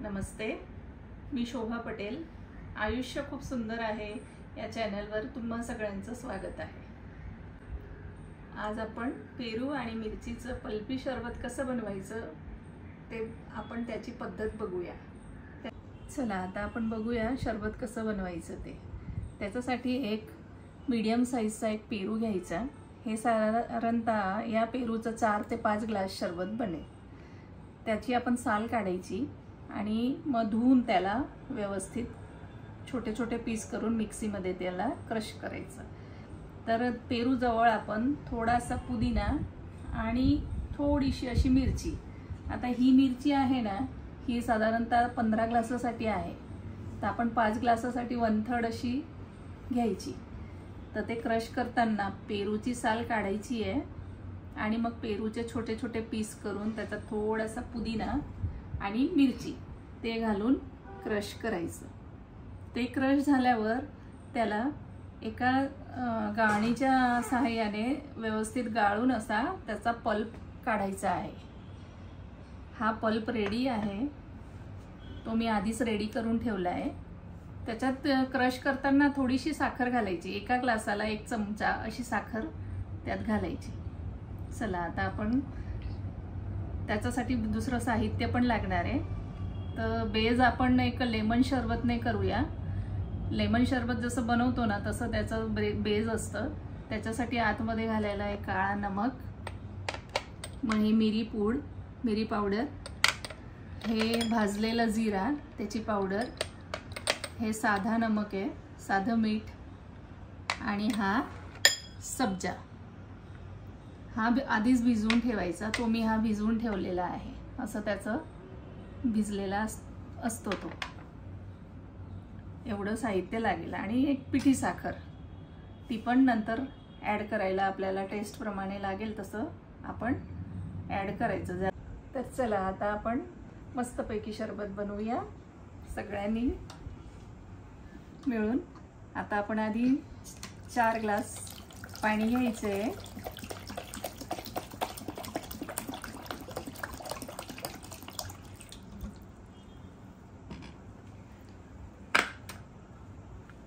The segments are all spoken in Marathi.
नमस्ते, मी शोभा पटेल। आयुष्य खूप सुंदर आहे या चॅनलवर तुम्हा सगळ्यांचं स्वागत आहे। आज आपण पेरू आणि मिरचीचं पल्पी शरबत कसं बनवायचं ते आपण त्याची पद्धत बघूया। चला आता आपण बघूया शरबत कसं बनवायचं ते। त्याच्यासाठी एक मीडियम साइजचा एक पेरू घ्यायचा। हे साधारणतः या पेरूचं 4 ते 5 ग्लास शरबत बनेल। त्याची आपण साल काढायची आणि मग धुवून त्याला व्यवस्थित छोटे छोटे पीस करून मिक्सीमध्ये त्याला क्रश करायचं। तर पेरू जवळ आपण थोडासा पुदिना आणि थोडीशी अशी मिरची, आता ही मिरची आहे ना, ही साधारणतः 15 ग्लासासाठी आहे, तर आपण 5 ग्लासासाठी 1/3 अशी घ्यायची। तर ते क्रश करताना पेरूची साल काढायची आहे आणि मग पेरूचे छोटे छोटे पीस करून त्याचा थोडासा पुदिना आणि मिरची ते घालून क्रश करायचं। ते क्रश झाल्यावर त्याला एका गाळणीच्या सहाय्याने व्यवस्थित गाळून असा त्याचा पल्प काढायचा आहे। हा पल्प रेडी आहे, तो मी आधीच रेडी करून ठेवला आहे। त्याच्यात क्रश करताना थोडीशी साखर घालायची, एका ग्लासाला 1 चमचा अशी साखर त्यात घालायची। चला आता आपण त्याच्यासाठी दुसरं साहित्य पण लागणार आहे। तर बेज आपण एक लेमन शरबतने करूया। लेमन शरबत जसं बनवतो ना तसं त्याचं बेज असतं। त्याच्यासाठी आतमध्ये घालायला आहे काळा नमक, मग ही मिरी पावडर, हे भाजलेला जिरा त्याची पावडर, हे साधा नमक आहे, साधं मीठ, आणि हा सब्जा। हा आधीच भिजवून ठेवायचा, तो मी हा भिजवून ठेवलेला आहे। असं त्याचं भिजलेला असतो तो। एवढं साहित्य लागेल आणि एक पिठी साखर, ती पण नंतर ॲड करायला आपल्याला टेस्ट प्रमाणे लागेल तसं आपण ॲड करायचं। तर चला आता आपण मस्तपैकी शरबत बनवूया सगळ्यांनी मिळून। आता आपण आधी 4 ग्लास पाणी घ्यायचं आहे।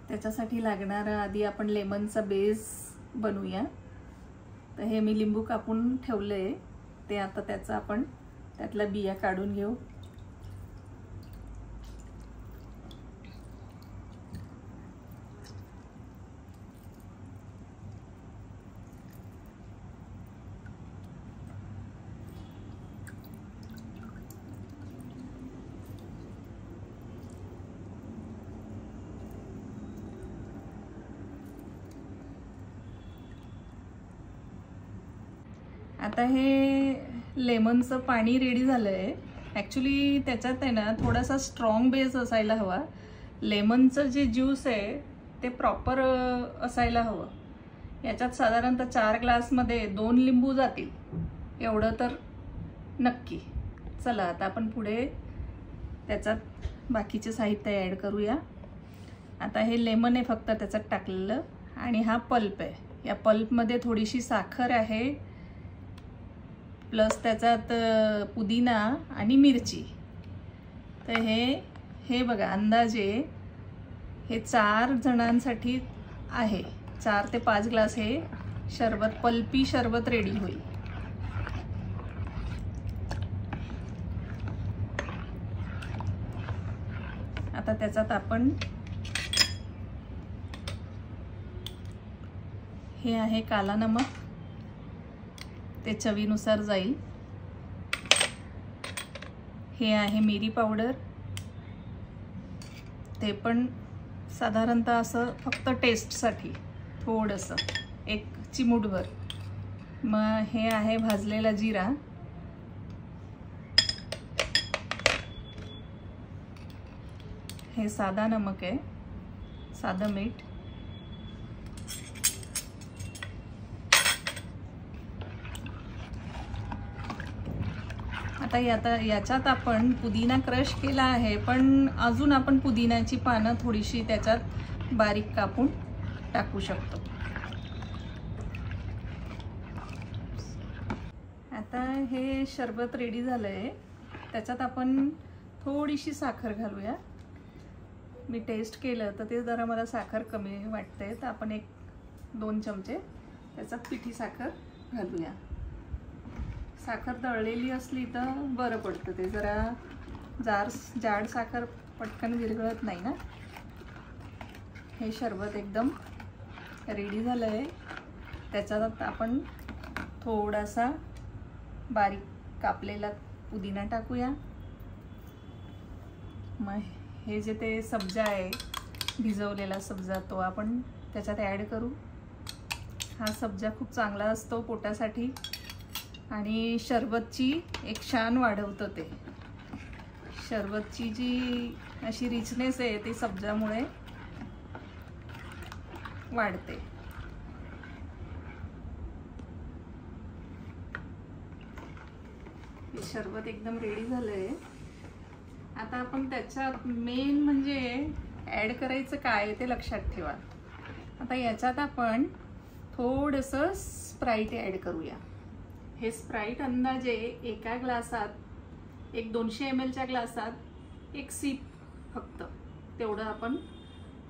त्याच्यासाठी लागणारा आधी आपण लेमनचा बेस बनवूया। तर हे मी लिंबू कापून ठेवलंय, ते आता त्याचा आपण त्यातल्या बिया काढून घेऊ। आता हे लेमनचं पाणी रेडी झालंय। ॲक्च्युली त्याच्यात आहे ना थोडासा स्ट्रॉंग बेस असायला हवा। लेमनचं जे ज्यूस आहे ते प्रॉपर असायला हवं। याच्यात साधारणतः 4 ग्लासमध्ये 2 लिंबू जातील एवढं तर नक्की। चला आता आपण पुढे त्याच्यात बाकीचे साहित्य ॲड करूया। आता हे लेमन आहे फक्त त्याच्यात टाकलेलं, आणि हा पल्प आहे। या पल्पमध्ये थोडीशी साखर आहे, प्लस त्याच्यात पुदिना आणि मिरची। तर हे बघा अंदाजे हे 4 जणांसाठी आहे। 4 ते 5 ग्लास हे शरबत, पल्पी शरबत रेडी होईल। आता त्याच्यात आपण हे आहे काला नमक, ते चवीनुसार जाईल। हे आहे मिरी पावडर, ते पण साधारणतः असं फक्त टेस्टसाठी थोडंसं 1 चिमूटभर। मग हे आहे भाजलेला जिरा, हे साधा नमक आहे, साधं मीठ, आता याच्यात आपण पुदिना क्रश केला आहे, पण अजून आपण पुदिनाची पानं थोडीशी त्याच्यात बारीक कापून टाकू शकतो। आता हे शरबत रेडी झालंय, त्याच्यात आपण थोडीशी साखर घालूया। मी टेस्ट केलं तर ते जरा मला साखर कमी वाटते, तर आपण 1-2 चमचे त्याच्यात पिठी साखर घालूया। साखर दळलेली असली तर बरं पडतं, ते जरा जाड साखर पटकन विरघळत नाही ना। हे शरबत एकदम रेडी झालं आहे। त्याच्यात आपण थोडासा बारीक कापलेला पुदिना टाकूया। मग हे जे ते सब्जा आहे, भिजवलेला सब्जा, तो आपण त्याच्यात ॲड करू। हा सब्जा खूप चांगला असतो पोटासाठी आणि शरबतची एक शान वाढवतं। ते शरबतची जी अशी रिचनेस आहे ती सब्जामुळे वाढते। हे शरबत एकदम रेडी झालंय। आता आपण त्याच्यात मेन म्हणजे ॲड करायचं काय ते लक्षात ठेवा। आता याच्यात आपण थोडंसं स्प्राईट ॲड करूया। हे स्प्राईट अंदाजे एका ग्लासात 200 ml च्या ग्लासात 1 सीप फक्त तेवढं आपण।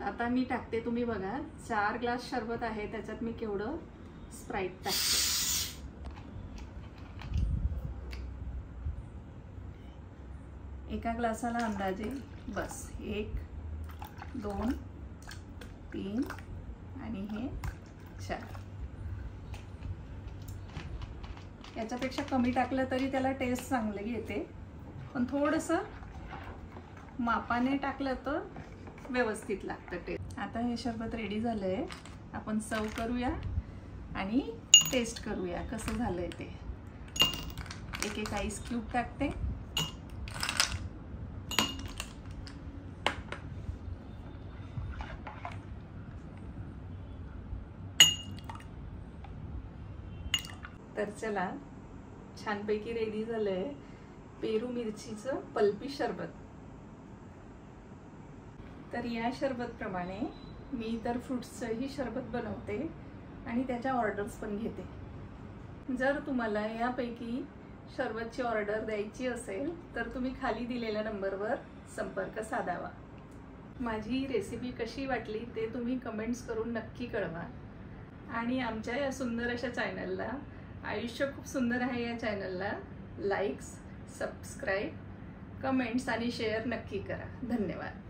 आता मी टाकते, तुम्ही बघा 4 ग्लास शरबत आहे, त्याच्यात मी केवढं स्प्राईट टाकते। एका ग्लासाला अंदाजे बस 1, 2, 3 आणि हे 4। याच्यापेक्षा कमी टाकलं तरी त्याला टेस्ट चांगली येते, पण थोडंसं मापाने टाकलं तर व्यवस्थित लागतं टेस्ट। आता हे शरबत रेडी झालंय, आपण सर्व करूया आणि टेस्ट करूया कसं झालंय ते। एक आईस क्यूब टाकते। तर चला, छानपैकी रेडी झालंय पेरू मिरचीचं पल्पी शरबत। तर या शरबत प्रमाणे मी इतर फ्रूट्सचंही शरबत बनवते आणि त्याच्या ऑर्डर्स पण घेते। जर तुम्हाला यापैकी शरबतची ऑर्डर द्यायची असेल तर तुम्ही खाली दिलेल्या नंबरवर संपर्क साधावा। माझी रेसिपी कशी वाटली ते तुम्ही कमेंट्स करून नक्की कळवा। आणि आमच्या या सुंदर अशा चॅनलला, आयुष्य खूप सुंदर आहे या चॅनलला लाईक्स, सबस्क्राईब, कमेंट्स आणि शेअर नक्की करा। धन्यवाद।